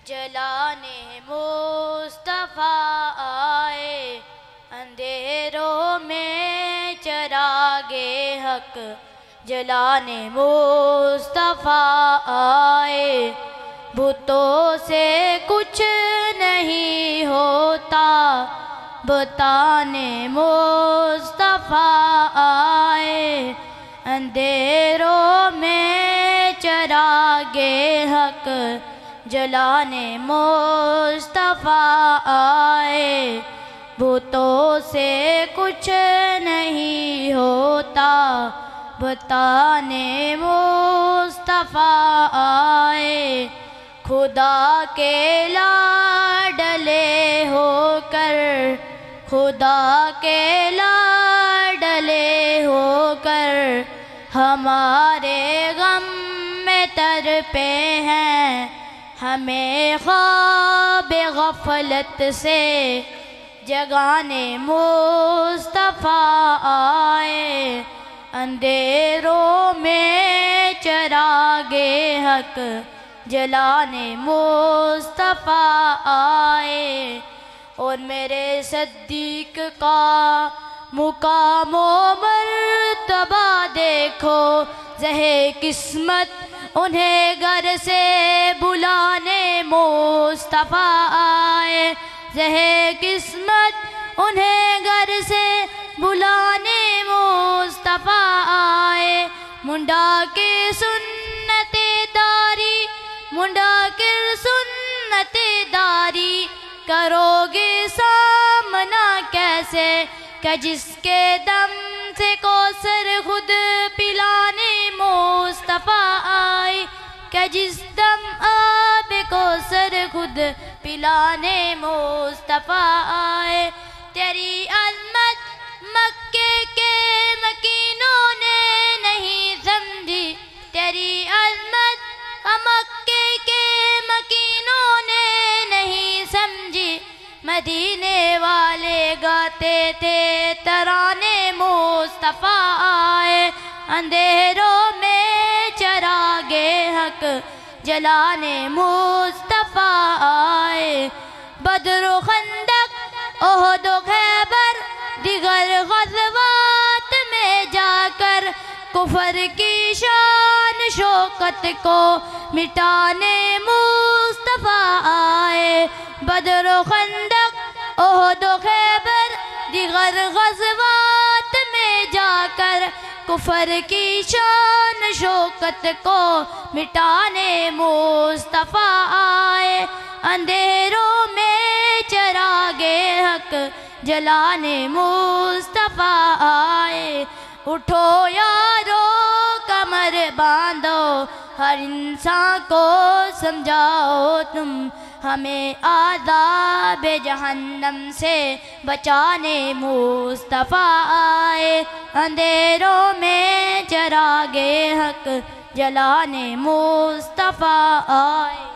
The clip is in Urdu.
جلانے مصطفیٰ آئے، اندھیروں میں چراغ حق جلانے مصطفیٰ آئے۔ بتوں سے کچھ نہیں ہوتا بتانے مصطفیٰ آئے، اندھیروں میں چراغ حق جلانے مصطفیٰ آئے۔ بتوں سے کچھ نہیں ہوتا بتانے مصطفیٰ آئے، خدا کے لاڈلے ہو کر، خدا کے لاڈلے ہو کر ہمارے غم میں تڑپے ہیں، ہمیں خواب غفلت سے جگانے مصطفیٰ آئے، اندھیروں میں چراغ حق جلانے مصطفیٰ آئے۔ اور میرے صدیق کا مقام و مرتبہ دیکھو، زہے قسمت انہیں گھر سے بلانے مصطفیٰ آئے، زہے قسمت انہیں گھر سے بلانے مصطفیٰ آئے۔ منڈا کے سنت داری، منڈا کے سنت داری کرو گے سامنا کیسے، کہ جس کے دم سے کوثر خود پلانے مصطفیٰ آئے، کہ جس دم آب کوثر خود پلانے مصطفیٰ آئے۔ تیری عظمت مکے کے مکینوں نے نہیں سمجھی، تیری عظمت مکے کے مکینوں نے نہیں سمجھی، مدینے والے گاتے تھے ترانے مصطفیٰ آئے، اندھیروں میں چراغ حق جلانے مصطفیٰ آئے۔ بدر و خندق احد و خیبر دیگر غزوات میں جا کر کفر کی شان شوکت کو مٹانے مصطفیٰ آئے، بدر و خندق احد و خیبر دیگر غزوات میں جا کر کفر کی شان شوکت کو مٹانے مصطفیٰ آئے، اندھیروں میں چراغ حق جلانے مصطفیٰ آئے۔ اٹھو یارو کمر باندھو، ہر انسان کو سمجھاؤ تم، ہمیں عذاب جہنم سے بچانے مصطفیٰ آئے، اندھیروں میں چراغ حق جلانے مصطفیٰ آئے۔